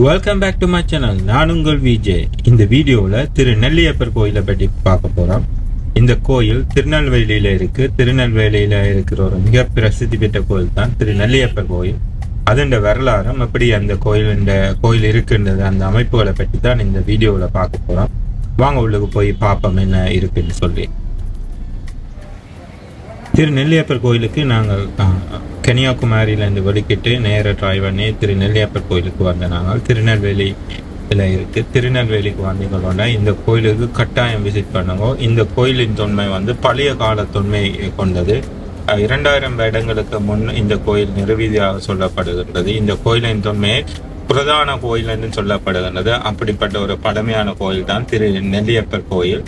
Welcome back to my channel. நான் உங்கள் VJ. இந்த வீடியோவில் திரு நெல்லியப்பர் கோயிலை பற்றி பார்க்க போகிறோம். இந்த கோயில் திருநெல்வேலியில் இருக்குது. திருநெல்வேலியில் இருக்கிற ஒரு மிக பிரசித்தி பெற்ற கோயில் தான் திரு நெல்லியப்பர் கோயில். அதோட வரலாறும் எப்படி அந்த கோயில் இருக்குன்றது, அந்த அமைப்புகளை பற்றி தான் இந்த வீடியோவில் பார்க்க போகிறோம். வாங்க உள்ளுக்கு போய் பார்ப்போம் என்ன இருக்குன்னு சொல்லி. திரு நெல்லியப்பர் கோயிலுக்கு நாங்கள் கன்னியாகுமரியிலேருந்து வெளிக்கிட்டு நேராக ட்ரை பண்ணி திரு நெல்லியப்பர் கோயிலுக்கு வந்த நாங்கள் திருநெல்வேலியில் இருக்குது. திருநெல்வேலிக்கு வந்தீங்கன்னா இந்த கோயிலுக்கு கட்டாயம் விசிட் பண்ணுங்க. இந்த கோயிலின் தொன்மை பழைய கால தொன்மை கொண்டது. 2000 வருடங்களுக்கு முன் இந்த கோயில் நிறுவியாக சொல்லப்படுகின்றது. இந்த கோயிலின் தொன்மையை பிரதான கோயில் என்று சொல்லப்படுகின்றது. அப்படிப்பட்ட ஒரு பழமையான கோயில் தான் திரு நெல்லியப்பர் கோயில்.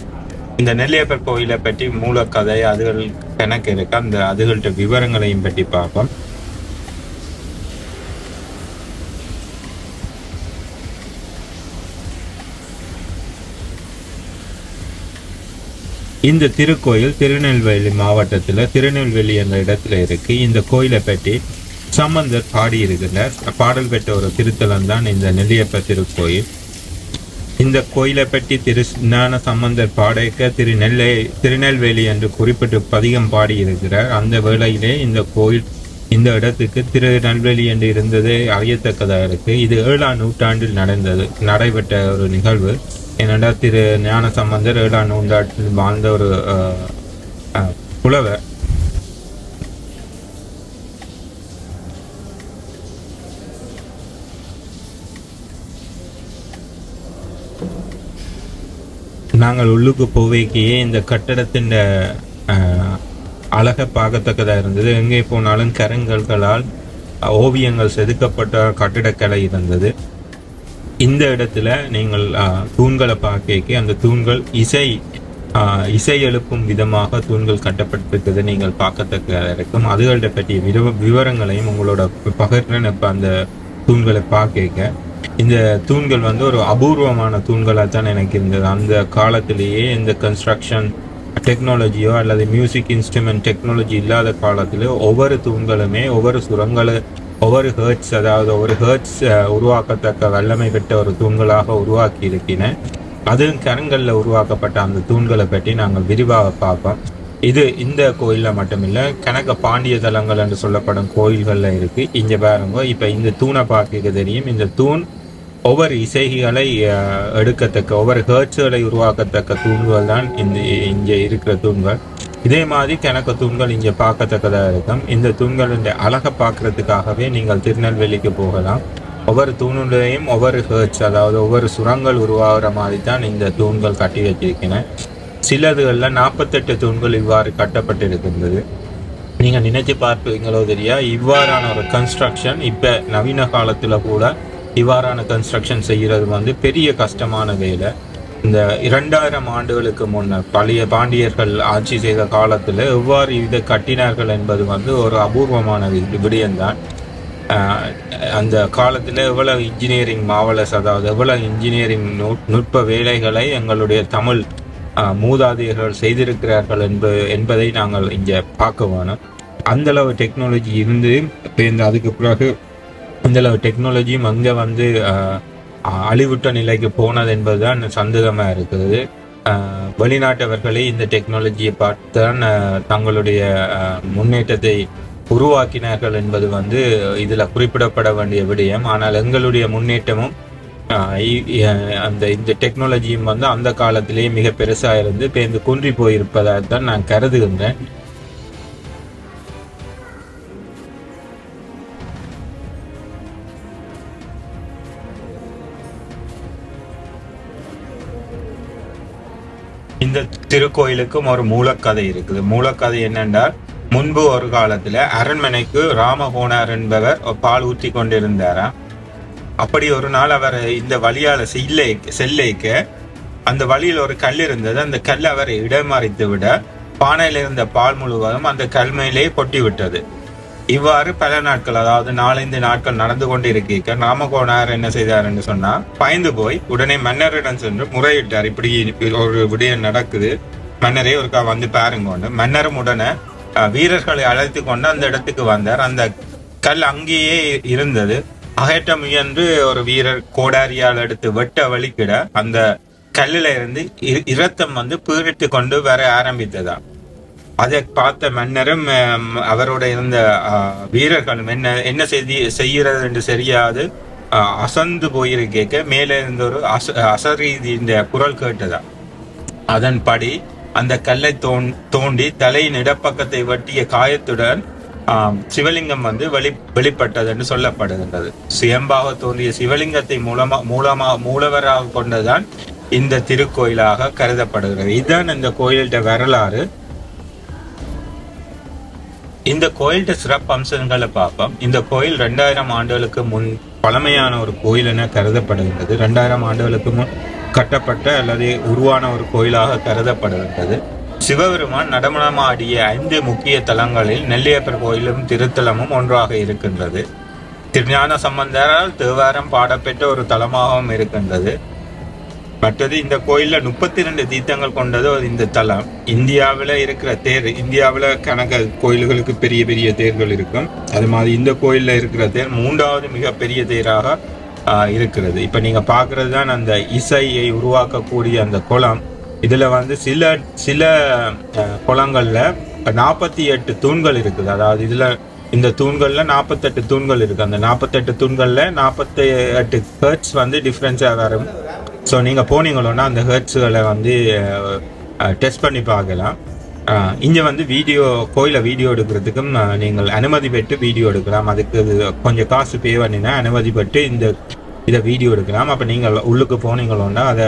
இந்த நெல்லியப்பர் கோயிலை பற்றி மூலக்கதை அதுகள் கணக்கு இருக்கு. அந்த அதுகள்கிட்ட விவரங்களையும் பற்றி பார்ப்போம். இந்த திருக்கோயில் திருநெல்வேலி மாவட்டத்தில் திருநெல்வேலி என்ற இடத்துல இருக்கு. இந்த கோயிலை பற்றி சம்பந்தர் பாடியிருக்கிறார். பாடல் பெற்ற ஒரு திருத்தலம் தான் இந்த நெல்லியப்பர் திருக்கோயில். இந்த கோயிலை பற்றி திரு ஞான சம்பந்தர் பாடைக்க திருநெல்வேலி என்று குறிப்பிட்டு பதிகம் பாடியிருக்கிறார். அந்த வேளையிலே இந்த கோயில் இந்த இடத்துக்கு திருநெல்வேலி என்று இருந்தது அறியத்தக்கதாக இருக்கு. இது 7ஆம் நூற்றாண்டில் நடைபெற்ற ஒரு நிகழ்வு. ஏனென்றா திரு ஞான சம்பந்தர் 7ஆம் நூற்றாண்டில் வாழ்ந்த ஒரு புலவர். நாங்கள் உள்ளுக்கு போவேக்கையே இந்த கட்டடத்தின் அழகை பார்க்கத்தக்கதாக இருந்தது. எங்கே போனாலும் கருங்கல்களால் ஓவியங்கள் செதுக்கப்பட்ட கட்டிடக்கலை இருந்தது. இந்த இடத்துல நீங்கள் தூண்களை பார்க்க அந்த தூண்கள் இசை எழுப்பும் விதமாக தூண்கள் கட்டப்பட்டிருக்கிறது நீங்கள் பார்க்கத்தக்கதாக இருக்கும். அதுகள்கிட்ட பற்றிய விவரங்களையும் உங்களோட பகிர்றேன். இப்போ அந்த தூண்களை பார்க்க இந்த தூண்கள் ஒரு அபூர்வமான தூண்களாக தான் எனக்கு இருந்தது. அந்த காலத்திலேயே இந்த கன்ஸ்ட்ரக்ஷன் டெக்னாலஜியோ அல்லது மியூசிக் இன்ஸ்ட்ருமெண்ட் டெக்னாலஜி இல்லாத காலத்தில் ஒவ்வொரு தூண்களுமே ஒவ்வொரு ஹெர்ட்ஸ், அதாவது ஒவ்வொரு ஹெர்ட்ஸ் உருவாக்கத்தக்க வல்லமை பெற்ற ஒரு தூண்களாக உருவாக்கி இருக்கின. அதுவும் கருங்கல்ல உருவாக்கப்பட்ட அந்த தூண்களை பற்றி நாங்கள் விரிவாக பார்ப்போம். இது இந்த கோயிலில் மட்டுமில்லை, கணக்க பாண்டிய தலங்கள் என்று சொல்லப்படும் கோயில்களில் இருக்கு. இங்கே பாருங்க, இப்போ இந்த தூணை பார்க்க தெரியும். இந்த தூண் ஒவ்வொரு இசைகளை எடுக்கத்தக்க ஒவ்வொரு ஹேர்ட்ஸ்களை உருவாக்கத்தக்க தூண்கள் தான் இங்கே இருக்கிற தூண்கள். இதே மாதிரி கணக்க தூண்கள் இங்கே பார்க்கத்தக்கதாக இருக்கும். இந்த தூண்களின் அழகை பார்க்கறதுக்காகவே நீங்கள் திருநெல்வேலிக்கு போகலாம். ஒவ்வொரு தூணுலையும் ஒவ்வொரு ஹேர்ட்ஸ், அதாவது ஒவ்வொரு சுரங்கள் உருவாகிற மாதிரி தான் இந்த தூண்கள் கட்டி வச்சிருக்கிறேன். சிலதுகளில் 48 தூண்கள் இவ்வாறு கட்டப்பட்டிருக்கின்றது. நீங்கள் நினைச்சு பார்ப்பீங்களோ தெரியா, இவ்வாறான ஒரு கன்ஸ்ட்ரக்ஷன் இப்போ நவீன காலத்தில் கூட இவ்வாறான கன்ஸ்ட்ரக்ஷன் செய்கிறது பெரிய கஷ்டமான வேலை. இந்த 2000 ஆண்டுகளுக்கு முன்னர் பழைய பாண்டியர்கள் ஆட்சி செய்த காலத்தில் எவ்வாறு இதை கட்டினார்கள் என்பது ஒரு அபூர்வமான விடயம்தான். அந்த காலத்தில் எவ்வளவு இன்ஜினியரிங் மாவலஸ், அதாவது எவ்வளவு இன்ஜினியரிங் நுட்ப வேலைகளை எங்களுடைய தமிழ் மூதாதையர்கள் செய்திருக்கிறார்கள் என்பதை நாங்கள் இங்கே பார்க்க வேணும். அந்தளவு டெக்னாலஜி இருந்து அதுக்கு பிறகு இந்தளவு டெக்னாலஜியும் அங்கே அழிவுட்ட நிலைக்கு போனது என்பதுதான் சந்தேகமாக இருக்குது. வெளிநாட்டவர்களே இந்த டெக்னாலஜியை பார்த்து தான் தங்களுடைய முன்னேற்றத்தை உருவாக்கினார்கள் என்பது இதில் குறிப்பிடப்பட வேண்டிய விடயம். ஆனால் எங்களுடைய முன்னேற்றமும் இந்த டெக்னாலஜியும் அந்த காலத்திலேயே மிக பெருசாக இருந்து பேர்ந்து குன்றி போயிருப்பதாக தான் நான் கருதுகின்றேன். இந்த திருக்கோயிலுக்கும் ஒரு மூலக்கதை இருக்குது. மூலக்கதை என்னென்றால், முன்பு ஒரு காலத்துல அரண்மனைக்கு ராமகோணர் என்பவர் பால் ஊற்றி கொண்டிருந்தாராம். அப்படி ஒரு நாள் அவர் இந்த வழியால செல்லைக்க அந்த வழியில் ஒரு கல் இருந்தது. அந்த கல் அவரை இடமறித்து விட பானையில் இருந்த பால் முழுவதும் அந்த கல் மேலே கொட்டி விட்டது. இவ்வாறு பல நாட்கள், அதாவது 4-5 நாட்கள் நடந்து கொண்டு இருக்க ராமகோணர் என்ன செய்தார் என்று சொன்னா, பயந்து போய் உடனே மன்னரிடம் சென்று முறையிட்டார். இப்படி ஒரு விடயம் நடக்குது, மன்னரே ஒருக்கா பாருங்க. மன்னரும் உடனே வீரர்களை அழைத்து கொண்டு அந்த இடத்துக்கு வந்தார். அந்த கல் அங்கேயே இருந்தது. அகற்ற முயன்று ஒரு வீரர் கோடாரியால் எடுத்து வெட்ட வலிக்கிட அந்த கல்லில இருந்து இரத்தம் வந்து பீரிட்டு கொண்டு வர ஆரம்பித்ததா. அதை பார்த்த மன்னரும் அவரோட இருந்த வீரர்களும் என்ன செய்கிறது என்று தெரியாது அசந்து போயிருக்க மேலே இருந்த ஒரு அசரீதியின் குரல் கேட்டதா. அதன்படி அந்த கல்லை தோண்டி தலையின் இடப்பக்கத்தை வெட்டிய காயத்துடன் சிவலிங்கம் வந்து வெளிப்பட்டது என்று சொல்லப்படுகின்றது. சுயம்பாக தோன்றிய சிவலிங்கத்தை மூலவராக கொண்டதான் இந்த திருக்கோயிலாக கருதப்படுகிறது. இதுதான் இந்த கோயில்ட வரலாறு. இந்த கோயில்ட சிறப்பு அம்சங்களை பார்ப்போம். இந்த கோயில் 2000 ஆண்டுகளுக்கு முன் பழமையான ஒரு கோயில் என கருதப்படுகின்றது. 2000 ஆண்டுகளுக்கு முன் கட்டப்பட்ட அல்லது உருவான ஒரு கோயிலாக கருதப்படுகின்றது. சிவபெருமான் நடனமாடிய 5 முக்கிய தலங்களில் நெல்லையப்பர் கோயிலும் திருத்தலமும் ஒன்றாக இருக்கின்றது. திருஞான சம்பந்தரால் தேவாரம் பாடப்பெற்ற ஒரு தலமாகவும் இருக்கின்றது. மற்றது இந்த கோயில்ல 32 தீர்த்தங்கள் கொண்டது இந்த தலம். இந்தியாவில் இருக்கிற தேர், இந்தியாவில் கணக்க கோயில்களுக்கு பெரிய பெரிய தேர்கள் இருக்கும். அது மாதிரி இந்த கோயில்ல இருக்கிற தேர் 3வது மிகப்பெரிய தேராக இருக்கிறது. இப்ப நீங்க பாக்குறது தான் அந்த இசையை உருவாக்கக்கூடிய அந்த குளம். இதுல வந்து சில குளங்கள்ல 48 தூண்கள் இருக்குது. அதாவது இதுல இந்த தூண்கள்ல 48 தூண்கள் இருக்கு. அந்த 48 தூண்கள்ல 48 ஹெர்ட்ஸ் வந்து டிஃப்ரென்ஸா வரும். ஸோ நீங்க போனீங்களோன்னா அந்த ஹெர்ட்ஸுகளை வந்து டெஸ்ட் பண்ணி பார்க்கலாம். இங்கே வந்து கோயிலை வீடியோ எடுக்கிறதுக்கும் நீங்கள் அனுமதி பெற்று வீடியோ எடுக்கலாம். அதுக்கு கொஞ்சம் காசு பே பண்ணினா அனுமதி பெற்று இதை வீடியோ எடுக்கலாம். அப்போ நீங்கள் உள்ளுக்கு போனீங்களோன்னா அதை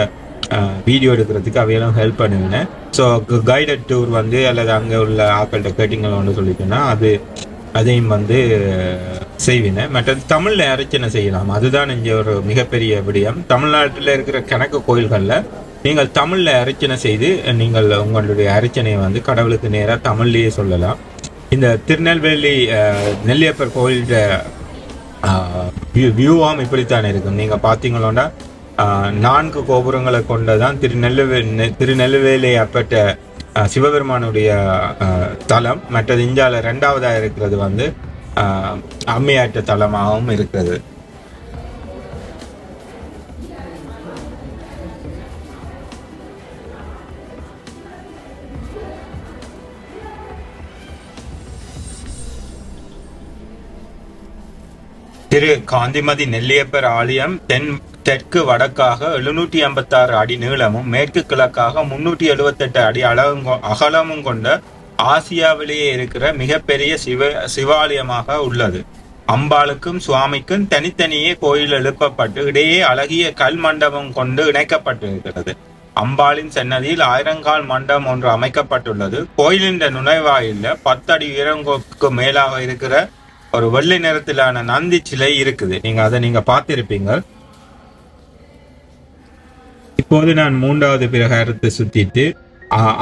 வீடியோ எடுக்கிறதுக்கு அவையெல்லாம் ஹெல்ப் பண்ணுவீங்க. ஸோ கைடட் டூர் வந்து அல்லது அங்கே உள்ள ஆக்கள்கிட்ட கேட்டிங்களோன்னு சொல்லிட்டோன்னா அதையும் வந்து செய்வின. மற்றது தமிழ்ல அர்ச்சனை செய்யலாம். அதுதான் இங்கே ஒரு மிகப்பெரிய விடயம். தமிழ்நாட்டில் இருக்கிற கணக்கு கோயில்களில் நீங்கள் தமிழ்ல அர்ச்சனை செய்து நீங்கள் உங்களுடைய அர்ச்சனையை வந்து கடவுளுக்கு நேராக தமிழ்லேயே சொல்லலாம். இந்த திருநெல்வேலி நெல்லையப்பர் கோயிலோட வியூவாம் இப்படித்தான் இருக்கும். நீங்கள் பார்த்தீங்களோன்னா 4 கோபுரங்களை கொண்டதான் திருநெல்வேலி அப்பட்ட சிவபெருமானுடைய தலம். மற்றது இந்தியாவில் 2வதா இருக்கிறது வந்து அம்மையாட்ட தலமாகவும் இருக்கிறது. திரு காந்திமதி நெல்லையப்பர் ஆலயம் தெற்கு வடக்காக 756 அடி நீளமும் மேற்கு கிழக்காக 378 அடி அகலமும் கொண்ட ஆசியாவிலேயே இருக்கிற மிகப்பெரிய சிவாலயமாக உள்ளது. அம்பாளுக்கும் சுவாமிக்கும் தனித்தனியே கோயில் எழுப்பப்பட்டு இடையே அழகிய கல் மண்டபம் கொண்டு இணைக்கப்பட்டிருக்கிறது. அம்பாளின் சன்னதியில் 1000 கால் மண்டபம் ஒன்று அமைக்கப்பட்டுள்ளது. கோயிலின் நுழைவாயில 10 அடி உயரங்களுக்கு மேலாக இருக்கிற ஒரு வெள்ளை நிறத்திலான நந்தி சிலை இருக்குது. நீங்க பார்த்திருப்பீங்க. இப்போது நான் 3வது பிரகாரத்தை சுத்திட்டு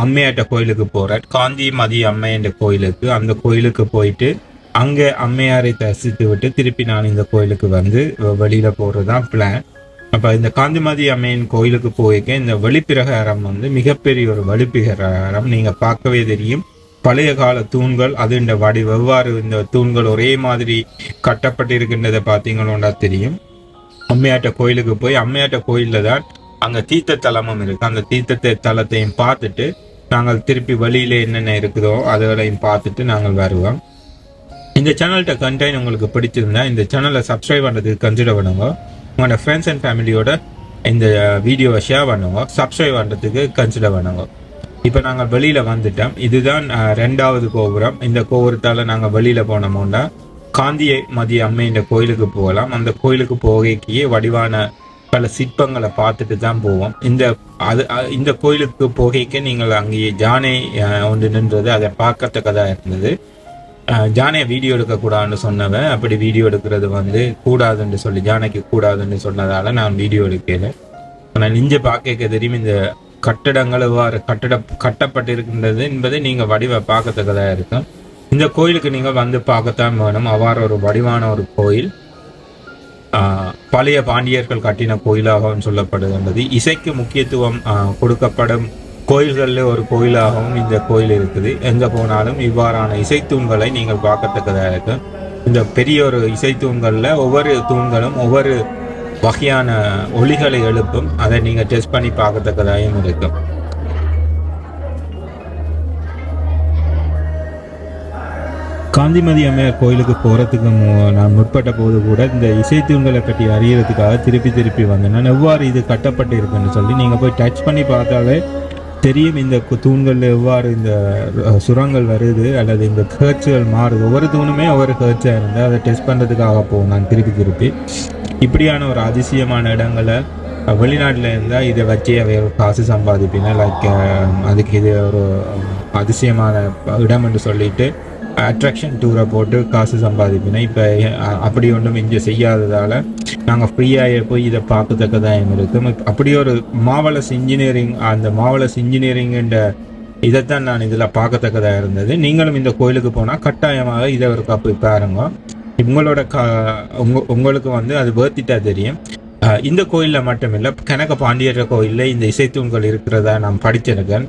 அம்மையாட்ட கோயிலுக்கு போறேன். காந்திமதி அம்மை என்ற கோயிலுக்கு. அந்த கோயிலுக்கு போயிட்டு அங்க அம்மையாரை தரிசித்து விட்டு திருப்பி நான் இந்த கோயிலுக்கு வந்து வெளியில போறதுதான் பிளான். அப்ப இந்த காந்திமதி அம்மையின் கோயிலுக்கு போயிருக்க இந்த வெளிப்பிரகாரம் வந்து மிகப்பெரிய ஒரு வெளிப்பிரகாரம். நீங்க பார்க்கவே தெரியும். பழைய கால தூண்கள், அது இந்த வெவ்வாறு இந்த தூண்கள் ஒரே மாதிரி கட்டப்பட்டிருக்கின்றதை பார்த்தீங்களோண்டா தெரியும். அம்மையாட்ட கோயிலுக்கு போய் அம்மையாட்ட கோயில்ல தான் அங்க தீர்த்த தலமும் இருக்கு. அந்த தீர்த்த தலத்தையும் பார்த்துட்டு நாங்கள் திருப்பி வழியில என்னென்ன இருக்குதோ அதோடையும் பார்த்துட்டு நாங்கள் வருவோம். இந்த சேனல்கிட்ட கண்டென்ட் உங்களுக்கு பிடிச்சிருந்தா இந்த சேனலை சப்ஸ்கிரைப் பண்ணுறதுக்கு கன்சிடர் பண்ணுங்க. உங்களோட ஃப்ரெண்ட்ஸ் அண்ட் ஃபேமிலியோட இந்த வீடியோவை ஷேர் பண்ணுங்க. சப்ஸ்கிரைப் பண்ணுறதுக்கு கன்சிடர் பண்ணுங்க. இப்போ நாங்கள் வெளியில வந்துட்டோம். இதுதான் 2வது கோபுரம். இந்த கோபுரத்தால நாங்கள் வெளியில போனோம்னா காந்திமதி அம்மையின் கோயிலுக்கு போகலாம். அந்த கோயிலுக்கு போகைக்கே வடிவான பல சிற்பங்களை பார்த்துட்டு தான் போவோம். இந்த கோயிலுக்கு போகைக்கு நீங்கள் அங்கேயே ஜானை ஒன்று நின்றது, அதை பார்க்கத்தக்கதாக இருந்தது. ஜானையை வீடியோ எடுக்கக்கூடாதுன்னு சொன்னவன் அப்படி வீடியோ எடுக்கிறது வந்து கூடாதுன்னு சொல்லி ஜானைக்கு கூடாதுன்னு சொன்னதால நான் வீடியோ எடுக்கல. ஆனால் நெஞ்ச பார்க்க தெரியும் இந்த கட்டடங்கள் எவ்வாறு கட்டப்பட்டிருக்கின்றது என்பதை நீங்க வடிவ பார்க்கத்தக்கதாக இருக்கும். இந்த கோயிலுக்கு நீங்க வந்து பார்க்கத்தான் வேணும். அவ்வாறு ஒரு வடிவான ஒரு கோயில். பழைய பாண்டியர்கள் கட்டின கோயிலாகவும் சொல்லப்படுகின்றது. இசைக்கு முக்கியத்துவம் கொடுக்கப்படும் கோயில்களில் ஒரு கோயிலாகவும் இந்த கோயில் இருக்குது. எங்க போனாலும் இவ்வாறான இசைத்தூண்களை நீங்கள் பார்க்கத்தக்கதாக இருக்கும். இந்த பெரிய ஒரு இசை தூண்களில் ஒவ்வொரு தூண்களும் ஒவ்வொரு வகையான ஒலிகளை எழுப்பும். அதை நீங்கள் டெஸ்ட் பண்ணி பார்க்கத்தக்கதாகவும் இருக்கும். காந்திமதி அம்மையார் கோயிலுக்கு போகிறதுக்கு நான் முற்பட்ட போது கூட இந்த இசைத்தூண்களை பற்றி அறியறதுக்காக திருப்பி வந்தேன். நான் எவ்வாறு இது கட்டப்பட்டு இருக்குன்னு சொல்லி நீங்கள் போய் டச் பண்ணி பார்த்தாலே தெரியும் இந்த தூண்களில் எவ்வாறு இந்த சுரங்கள் வருது அல்லது இந்த ஹேர்ட்ஸுகள் மாறுது. ஒவ்வொரு தூணுமே ஒவ்வொரு ஹேர்ட்ஸாக இருந்தால் அதை டெஸ்ட் பண்ணுறதுக்காக போகும் நான் திருப்பி. இப்படியான ஒரு அதிசயமான இடங்களை வெளிநாட்டில் இருந்தால் இதை வச்சு அவைய காசு சம்பாதிப்பினா லைக் அதுக்கு இது ஒரு அதிசயமான இடம் என்று சொல்லிட்டு அட்ராக்ஷன் டூரை போட்டு காசு சம்பாதிப்பினா. இப்போ அப்படி ஒன்றும் இங்கே செய்யாததால் நாங்கள் ஃப்ரீயாக போய் இதை பார்க்கத்தக்கதாக இருக்குது. அப்படி ஒரு மாவலஸ் இன்ஜினியரிங், அந்த மாவலஸ் இன்ஜினியரிங்கிற இதைத்தான் நான் இதில் பார்க்கத்தக்கதாக இருந்தது. நீங்களும் இந்த கோயிலுக்கு போனால் கட்டாயமாக இதை ஒரு போய் பாருங்க. உங்களோட உங்களுக்கு வந்து அது வேர்த்திட்டா தெரியும். இந்த கோயிலில் மட்டுமில்லை, கனக பாண்டியர் கோயிலில் இந்த இசைத்தூண்கள் இருக்கிறதா நான் படிச்சிருக்கேன்.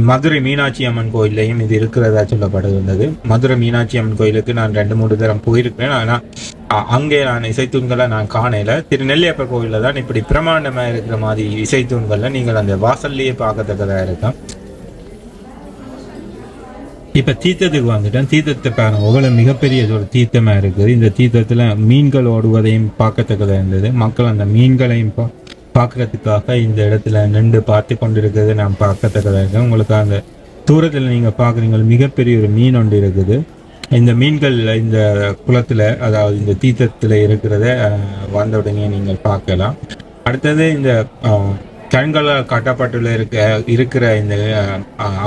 மதுரை மீனாட்சி அம்மன் கோயிலையும் இது இருக்கிறதா சொல்லப்படுகின்றது. மதுரை மீனாட்சி அம்மன் கோயிலுக்கு நான் 2-3 தரம் போயிருக்கேன். ஆனால் அங்கே நான் இசைத்தூண்களை நான் காணல. நெல்லையப்பர் கோயிலில் தான் இப்படி பிரமாண்டமாக இருக்கிற மாதிரி இசைத்தூண்களில் நீங்கள் அந்த வாசல்லையே பார்க்கத்தக்கதாக இருக்கும். இப்போ தீர்த்தத்துக்கு வந்துட்டேன். தீர்த்தத்தை பாருங்க, அவ்வளோ மிகப்பெரிய ஒரு தீர்த்தமாக இருக்குது. இந்த தீர்த்தத்தில் மீன்கள் ஓடுவதையும் பார்க்கத்தக்கதாக இருந்தது. மக்கள் அந்த மீன்களையும் பார்க்கறதுக்காக இந்த இடத்துல நின்று பார்த்து கொண்டிருக்கிறது நான் பார்க்கத்தக்கதாக இருக்கேன். உங்களுக்கு அந்த தூரத்தில் நீங்கள் பார்க்குறீங்க மிகப்பெரிய ஒரு மீன் ஒன்று இருக்குது. இந்த மீன்கள் இந்த குளத்தில், அதாவது இந்த தீர்த்தத்தில் இருக்கிறத வந்த உடனே நீங்கள் பார்க்கலாம். அடுத்தது இந்த கண்களால் கட்டப்பட்டுள்ள இருக்கிற இந்த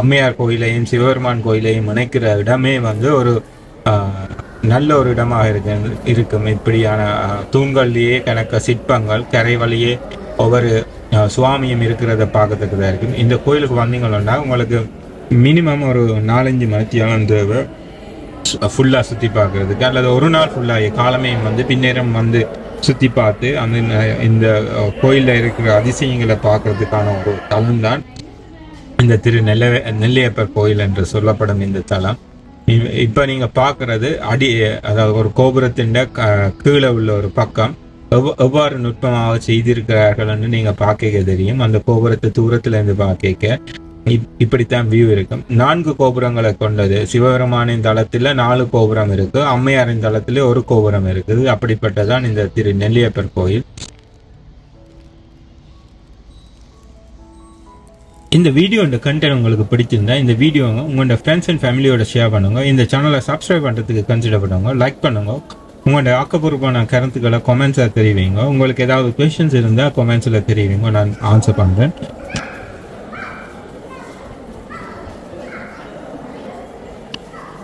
அம்மையார் கோயிலையும் சிவபெருமான் கோயிலையும் இணைக்கிற இடமே வந்து ஒரு நல்ல ஒரு இடமாக இருக்கும். இப்படியான தூண்கள்லேயே கணக்க சிற்பங்கள், கரை வழியே ஒவ்வொரு சுவாமியும் இருக்கிறத பார்க்கறதுக்கு இருக்கும். இந்த கோயிலுக்கு வந்தீங்கன்னா உங்களுக்கு மினிமம் ஒரு 4-5 மணித்தியாலம் தேவை ஃபுல்லாக சுற்றி பார்க்கறதுக்கு, அல்லது ஒரு நாள் ஃபுல்லாக காலமே வந்து பின்னேரம் வந்து சுற்றி பார்த்து அந்த இந்த கோயிலில் இருக்கிற அதிசயங்களை பார்க்கறதுக்கான ஒரு தலம் தான் இந்த நெல்லையப்பர் கோயில் என்று சொல்லப்படும் இந்த தலம். இப்போ நீங்கள் பார்க்குறது அதாவது ஒரு கோபுரத்தின் கீழே உள்ள ஒரு பக்கம் எவ்வாறு நுட்பமாக செய்திருக்கிறார்கள்னு நீங்கள் பார்க்க தெரியும். அந்த கோபுரத்தை தூரத்தில் இருந்து பார்க்க இப்படித்தான் வியூ இருக்கும். 4 கோபுரங்களை கொண்டது. சிவபெருமானின் தளத்தில் 4 கோபுரம் இருக்கு, அம்மையாரின் தளத்தில் 1 கோபுரம் இருக்குது. அப்படிப்பட்டதான் இந்த நெல்லையப்பர் கோயில். இந்த வீடியோட கண்டென்ட் உங்களுக்கு பிடிச்சிருந்தா இந்த வீடியோ உங்களோட ஃப்ரெண்ட்ஸ் அண்ட் ஃபேமிலியோட ஷேர் பண்ணுங்க. இந்த சேனலை சப்ஸ்கிரைப் பண்ணுறதுக்கு கன்சிடர் பண்ணுங்க, லைக் பண்ணுங்க. உங்களோட ஆக்கப்பூர்வமான கருத்துக்களை கமெண்ட்ஸில் தெரிவிங்க. உங்களுக்கு ஏதாவது கொஸ்டின்ஸ் இருந்தால் கமெண்ட்ஸில் தெரிவிங்க, நான் ஆன்சர் பண்ணுறேன்.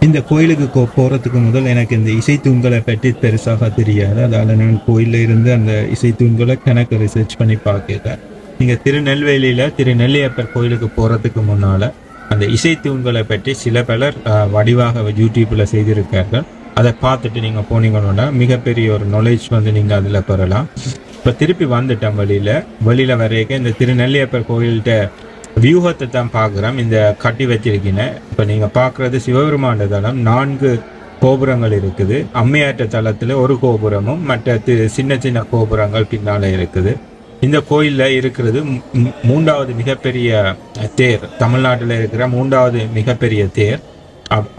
இந்த கோயிலுக்கு போகிறதுக்கு முதல் எனக்கு இந்த இசைத்தூண்களை பற்றி பெருசாக தெரியாது. அதால் நான் கோயிலில் இருந்து அந்த இசைத்தூண்களை கணக்கு ரிசர்ச் பண்ணி பார்க்கிறேன். நீங்கள் திருநெல்வேலியில் நெல்லையப்பர் கோயிலுக்கு போகிறதுக்கு முன்னால் அந்த இசைத்தூண்களை பற்றி சில பலர் வடிவாக யூடியூப்பில் செய்திருக்கார்கள். அதை பார்த்துட்டு நீங்கள் போனீங்கன்னா மிகப்பெரிய ஒரு நாலேஜ் வந்து நீங்கள் அதில் பெறலாம். இப்போ திருப்பி வந்துட்டேன் வெளியில் வரைக்கும் இந்த நெல்லையப்பர் கோயில்கிட்ட வியூகத்தை தான் பார்க்குறோம். இந்த கட்டி வச்சிருக்கீங்க. இப்போ நீங்கள் பார்க்குறது சிவபெருமான தளம். 4 கோபுரங்கள் இருக்குது. அம்மையாற்ற தளத்தில் 1 கோபுரமும் மற்ற சின்ன கோபுரங்கள் பின்னால் இருக்குது. இந்த கோயிலில் இருக்கிறது 3வது மிகப்பெரிய தேர். தமிழ்நாட்டில் இருக்கிற 3வது மிகப்பெரிய தேர்.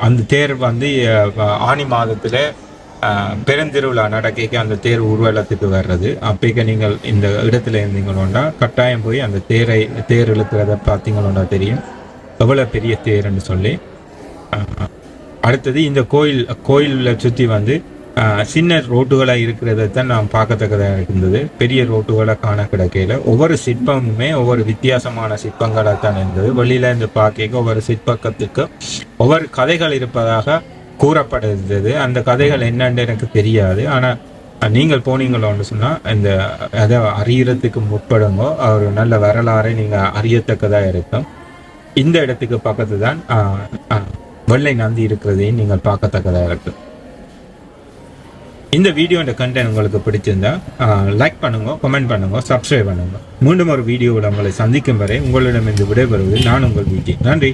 அந்த தேர் வந்து ஆனி மாதத்தில் பெருந்திருவிழா நடக்க அந்த தேர் ஊர்வலத்துக்கு வர்றது. அப்போக்க நீங்கள் இந்த இடத்துல இருந்தீங்களோண்டா கட்டாயம் போய் அந்த தேர் இழுக்கிறத பார்த்தீங்களோண்டா தெரியும் எவ்வளோ பெரிய தேர்ன்னு சொல்லி. அடுத்தது இந்த கோயிலில் சுற்றி வந்து சின்ன ரோட்டுகளாக இருக்கிறதான் நாம் பார்க்கத்தக்கதாக இருந்தது. பெரிய ரோட்டுகளை காண கிடைக்கல. ஒவ்வொரு சிற்பமுமே ஒவ்வொரு வித்தியாசமான சிற்பங்களாக தான் இருந்தது. வெளியில இருந்து பார்க்க ஒவ்வொரு சிற்பத்துக்கு ஒவ்வொரு கதைகள் இருப்பதாக கூறப்படுகிறது. அந்த கதைகள் என்னன்னு எனக்கு தெரியாது. ஆனால் நீங்கள் போனீங்களோன்னு சொன்னால் இந்த அதை அறியறதுக்கு முற்படுங்க. ஒரு நல்ல வரலாறை நீங்கள் அறியத்தக்கதாக இருக்கும். இந்த இடத்துக்கு பக்கத்து தான் வெள்ளை நந்தி இருக்கிறதையும் நீங்கள் பார்க்கத்தக்கதாக இருக்கும். இந்த வீடியோட கண்டென்ட் உங்களுக்கு பிடிச்சிருந்தா லைக் பண்ணுங்க, கமெண்ட் பண்ணுங்க, சப்ஸ்கிரைப் பண்ணுங்க. மீண்டும் ஒரு வீடியோவில் உங்களை சந்திக்கும் வரை உங்களிடமிருந்து விடைபெறுவது நான் உங்கள் விஜய். நன்றி.